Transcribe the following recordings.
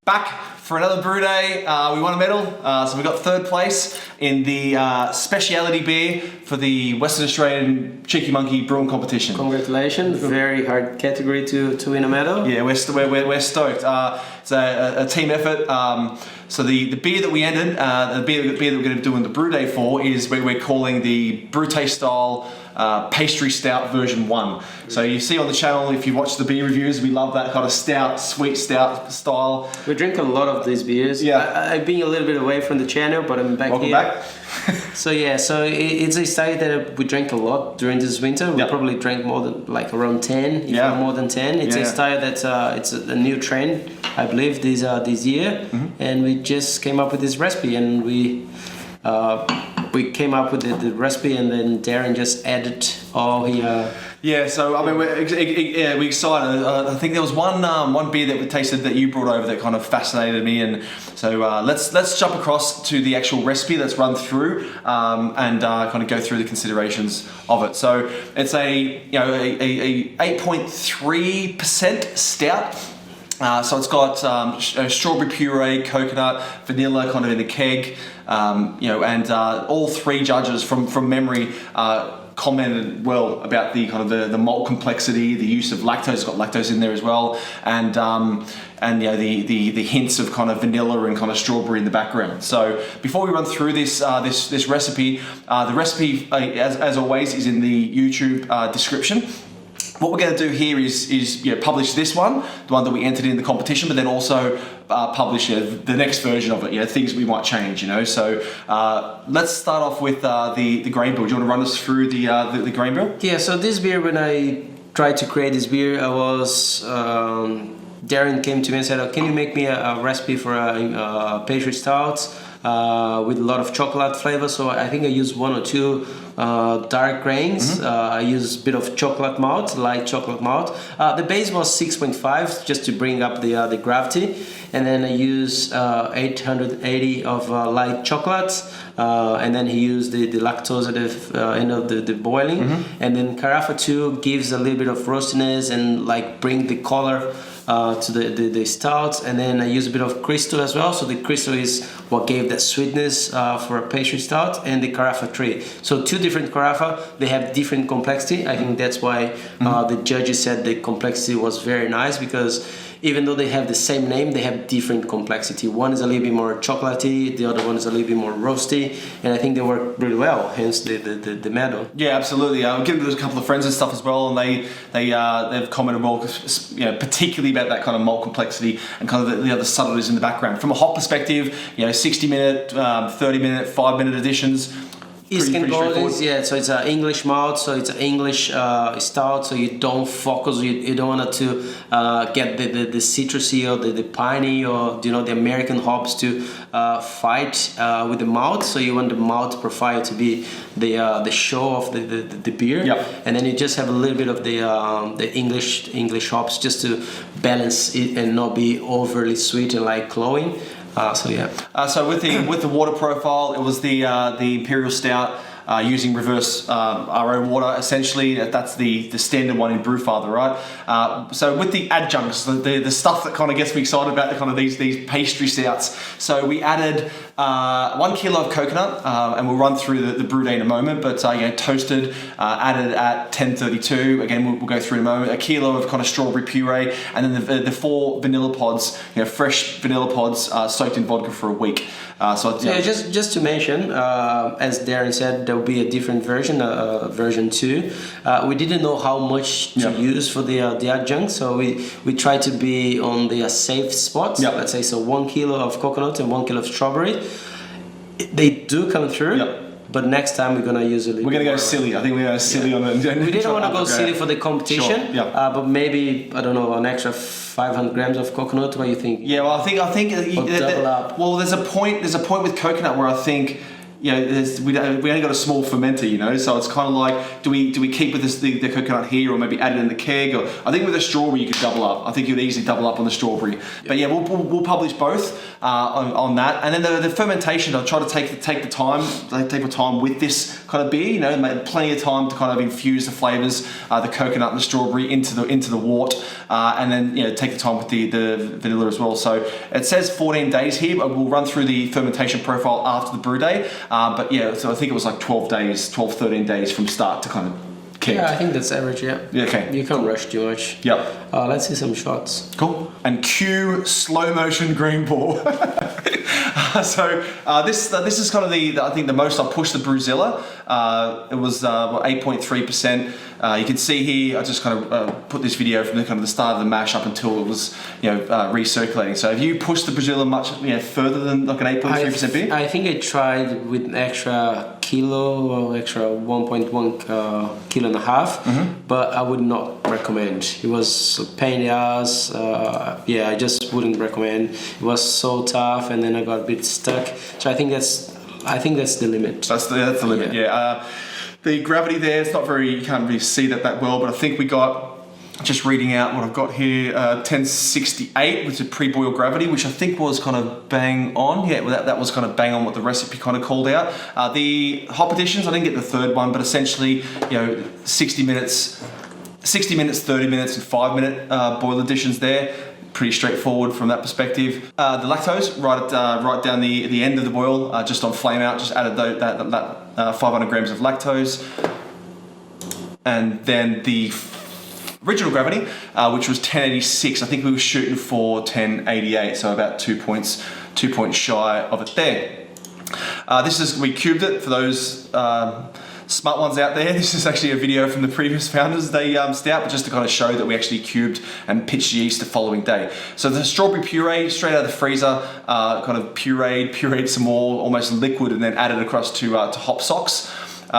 Back for another brew day. We won a medal, so we got third place in the speciality beer for the Western Australian Cheeky Monkey Brewing Competition. Congratulations! Very hard category to win a medal. Yeah, we're stoked. It's a team effort. So the beer that we ended, the beer that we're going to do in the brew day for is we're calling the Brewday-style Pastry Stout version 1. So you see on the channel, if you watch the beer reviews, we love that kind of stout, sweet stout style. We drink a lot of these beers. Yeah. I've been a little bit away from the channel, but I'm back Welcome here. back. So it's a style that we drank a lot during this winter. We probably drank more than like around 10, if not more than 10. It's a style that it's a new trend, I believe, this year. And we just came up with this recipe, and we came up with the recipe, and then Darren just added all he. Yeah, so I mean, we're excited. I think there was one beer that we tasted that you brought over that kind of fascinated me, and so let's jump across to the actual recipe. Let's run through and kind of go through the considerations of it. So it's a 8.3% stout. So it's got strawberry puree, coconut, vanilla, kind of in a keg, and all three judges from memory commented well about the kind of the malt complexity, the use of lactose. It's got lactose in there as well, and the hints of kind of vanilla and kind of strawberry in the background. So before we run through this recipe, the recipe as always is in the YouTube description. What we're going to do here is publish this one, the one that we entered in the competition, but then also publish the next version of it. Things we might change. So let's start off with the grain bill. Do you want to run us through the grain bill? Yeah. So this beer, when I tried to create this beer, I was Darren came to me and said, "Can you make me a recipe for a pastry stout with a lot of chocolate flavor?" So I think I used one or two dark grains. I used a bit of chocolate malt, light chocolate malt. The base was 6.5 just to bring up the gravity, and then I used 880 of light chocolate, and then he used the lactose at the end of the boiling, and then Carafa 2 gives a little bit of roastiness and like bring the color to the stouts, and then I use a bit of crystal as well. So the crystal is what gave that sweetness for a pastry stout, and the Carafa 3. So two different Carafa, they have different complexity. I think that's why the judges said the complexity was very nice, because even though they have the same name, they have different complexity. One is a little bit more chocolatey, the other one is a little bit more roasty, and I think they work really well, hence the medal. Yeah, absolutely. I'm giving it a couple of friends and stuff as well, and they've commented well, particularly about that kind of malt complexity and kind of the other subtleties in the background. From a hop perspective, 60-minute, 30-minute, 5-minute additions. East can go this, so it's an English malt, so it's an English stout, so you don't focus, you don't want to get the citrusy or the piney or the American hops to fight with the malt, so you want the malt profile to be the show of the beer, and then you just have a little bit of the English hops just to balance it and not be overly sweet and like cloying. So with the water profile, it was the Imperial Stout using reverse RO water. Essentially, that's the standard one in Brewfather, right? So with the adjuncts, the stuff that kind of gets me excited about the kind of these pastry stouts. So we added 1 kilo of coconut, and we'll run through the brew day in a moment. But toasted, added at 1032. Again, we'll go through in a moment. 1 kilo of kind of strawberry puree, and then the 4 vanilla pods, fresh vanilla pods soaked in vodka for a week. Just to mention, as Darren said, there will be a different version, version 2. We didn't know how much to use for the adjunct, so we tried to be on the safe spot. Let's say 1 kilo of coconut and 1 kilo of strawberry. They do come through. But next time we're gonna use a little. We're gonna go silly. I think we're gonna silly on it. We didn't want to go silly for the competition. Sure. But maybe an extra 500 grams of coconut. What do you think? Yeah, well, I think double up. Well, there's a point with coconut where I think you know, we only got a small fermenter, you know, so it's kind of like, do we keep with this, the coconut here, or maybe add it in the keg? Or I think with the strawberry you could double up. I think you would easily double up on the strawberry. But yeah, we'll publish both on that. And then the fermentation, I'll try to take the time with this kind of beer. You know, plenty of time to kind of infuse the flavors, the coconut and the strawberry into the wort, and then you know take the time with the vanilla as well. So it says 14 days here. We'll run through the fermentation profile after the brew day. But yeah, so I think it was like 13 days from start to kind of keg. Yeah, I think that's average, yeah. Yeah, okay. You can't rush too much. Yep. Let's see some shots. Cool. And cue slow motion green pour. So this is kind of I think the most I pushed the Brewzilla. It was 8.3%. You can see here, I just kind of put this video from the start of the mash up until it was recirculating. So have you pushed the Brewzilla much further than like an 8.3% beer? I think I tried with an extra kilo or extra 1.1 kilo and a half, but I would not recommend. It was a pain in the ass. I just wouldn't recommend. It was so tough, and then I got a bit stuck. So I think that's the limit. That's the limit. Yeah. The gravity there, it's not very, you can't really see that well, but I think we got, just reading out what I've got here, 1068, which is pre-boil gravity, which I think was kind of bang on. Yeah, well, that was kind of bang on what the recipe kind of called out. The hop additions, I didn't get the third one, but essentially, 60 minutes, 30 minutes, and 5-minute boil additions there. Pretty straightforward from that perspective. The lactose, right down the end of the boil, just on flame out, just added that 500 grams of lactose. And then the original gravity, which was 1086, I think we were shooting for 1088, so about 2 points shy of it there. We cubed it for those smart ones out there. This is actually a video from the previous Founders Day stout, but just to kind of show that we actually cubed and pitched yeast the following day. So the strawberry puree straight out of the freezer, kind of pureed some more, almost liquid, and then added across to hop socks.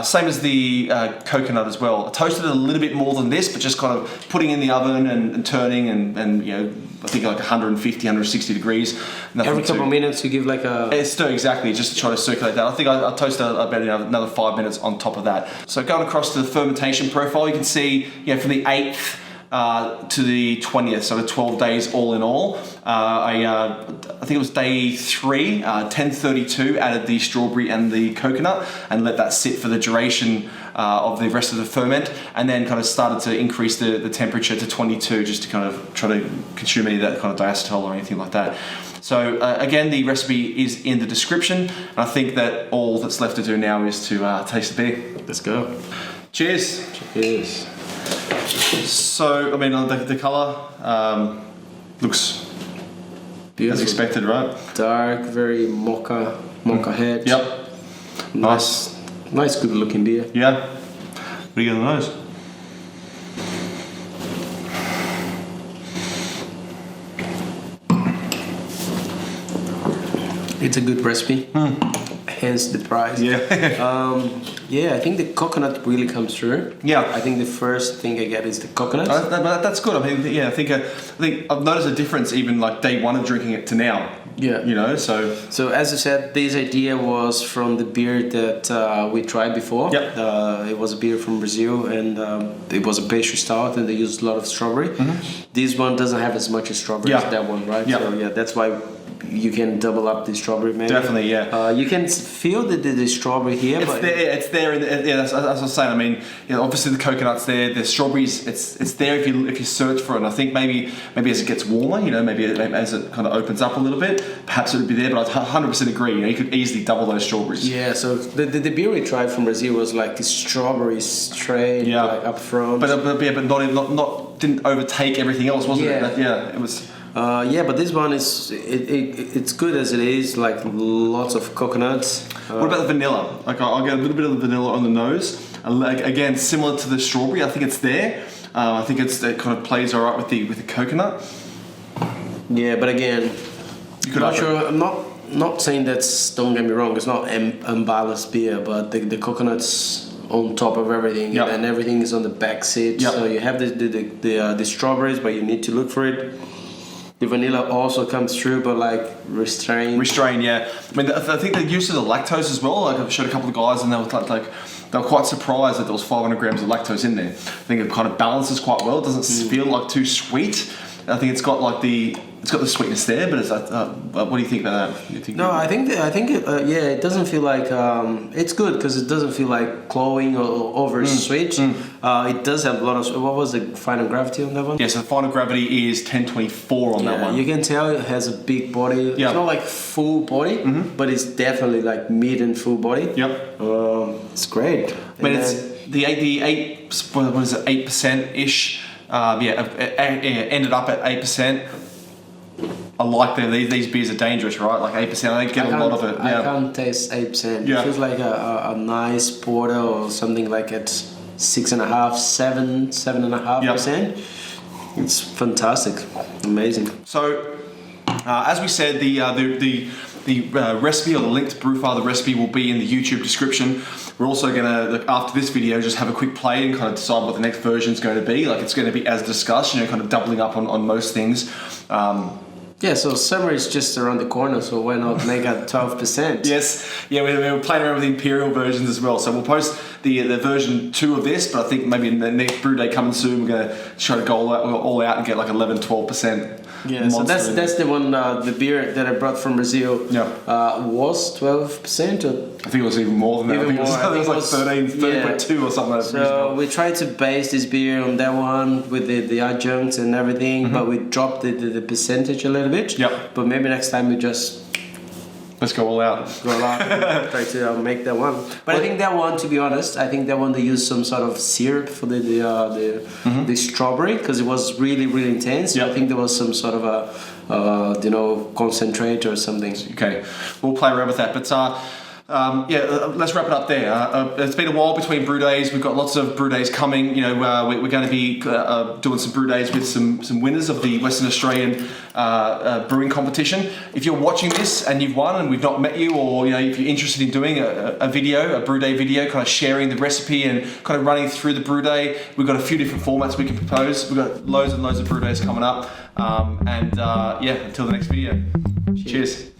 Same as the coconut as well. I toasted it a little bit more than this, but just kind of putting in the oven and turning and I think like 150, 160 degrees. Every couple of minutes you give like a... Stir, exactly, just to try to circulate that. I think I toasted about another 5 minutes on top of that. So going across to the fermentation profile, you can see from the 8th to the 20th, so the 12 days all in all. I think it was day 3, 1032, added the strawberry and the coconut and let that sit for the duration of the rest of the ferment, and then kind of started to increase the temperature to 22 just to kind of try to consume any of that kind of diacetyl or anything like that. So again, the recipe is in the description, and I think that all that's left to do now is to taste the beer. Let's go. Cheers. Cheers. So, I mean, the colour looks beautiful. As expected, right? Dark, very mocha head. Yep. Nice, good looking beer. Yeah. What do you get on the nose? It's a good recipe. Hence the price. Yeah. I think the coconut really comes through. Yeah. I think the first thing I get is the coconut. That's good. I mean, I think I've noticed a difference even like day 1 of drinking it to now. Yeah. So as I said, this idea was from the beer that we tried before. Yep. It was a beer from Brazil, and it was a pastry stout, and they used a lot of strawberry. This one doesn't have as much as strawberry as that one, right? Yep. So that's why you can double up the strawberry, maybe. Definitely, yeah. You can feel the strawberry here. It's there. As I was saying, I mean, obviously the coconut's there. The strawberries, it's there if you search for it. And I think maybe as it gets warmer, maybe as it kind of opens up a little bit, perhaps it would be there. But I 100% agree. You could easily double those strawberries. Yeah. So the beer we tried from Brazil was like the strawberry straight, like up front. But not didn't overtake everything else, wasn't it? It was. But this one it's good as it is, like lots of coconuts. What about the vanilla? Like I'll get a little bit of the vanilla on the nose. Again, similar to the strawberry, I think it's there. I think it kind of plays alright with the coconut. Yeah, but again, I'm not saying that's, don't get me wrong, it's not unbalanced beer, but the coconuts on top of everything, and everything is on the back seat. So you have the strawberries, but you need to look for it. The vanilla also comes through, but like restrained. Restrained, yeah. I mean, I think the use of the lactose as well. Like I've showed a couple of guys, and they were quite surprised that there was 500 grams of lactose in there. I think it kind of balances quite well. It doesn't feel like too sweet. I think it's got the sweetness there, but it's what do you think about that? No, I think it doesn't feel like it's good because it doesn't feel like cloying or over sweet. It does have a lot of. What was the final gravity on that one? Yeah, so the final gravity is 1024 on that one. You can tell it has a big body. Yeah. It's not like full body, but it's definitely like mid and full body. Yep. It's great. I mean, it's the 8% ish. Ended up at 8%. I like them. These beers are dangerous, right? Like 8%. I get a lot of it. Yeah. I can't taste 8%. Yeah. It feels like a nice porter or something like at 6.5%, 7.5%. It's fantastic, amazing. So, as we said, the recipe or the link to Brewfather recipe will be in the YouTube description. We're also going to, after this video, just have a quick play and kind of decide what the next version is going to be. Like it's going to be as discussed, kind of doubling up on most things. So summer is just around the corner, so why not make it 12%? Yes, yeah, we're playing around with the Imperial versions as well. So we'll post the version 2 of this, but I think maybe in the next brew day coming soon, we're going to try to go all out and get like 11-12%. Yeah, so that's the one. The beer that I brought from Brazil was 12%. I think it was even more than that. Even I think it was like 13.2 or something. So we tried to base this beer on that one with the adjuncts and everything, but we dropped the percentage a little bit. Yep. But maybe next time we just let's go all out. Try to make that one. But I think that one, to be honest, they used some sort of syrup for the strawberry because it was really, really intense. Yep. I think there was some sort of a concentrate or something. Okay, we'll play around with that. But let's wrap it up there. It's been a while between brew days. We've got lots of brew days coming. We're going to be doing some brew days with some winners of the Western Australian brewing competition. If you're watching this and you've won and we've not met you, or if you're interested in doing a brew day video, kind of sharing the recipe and kind of running through the brew day, we've got a few different formats we can propose. We've got loads and loads of brew days coming up. Until the next video. Cheers.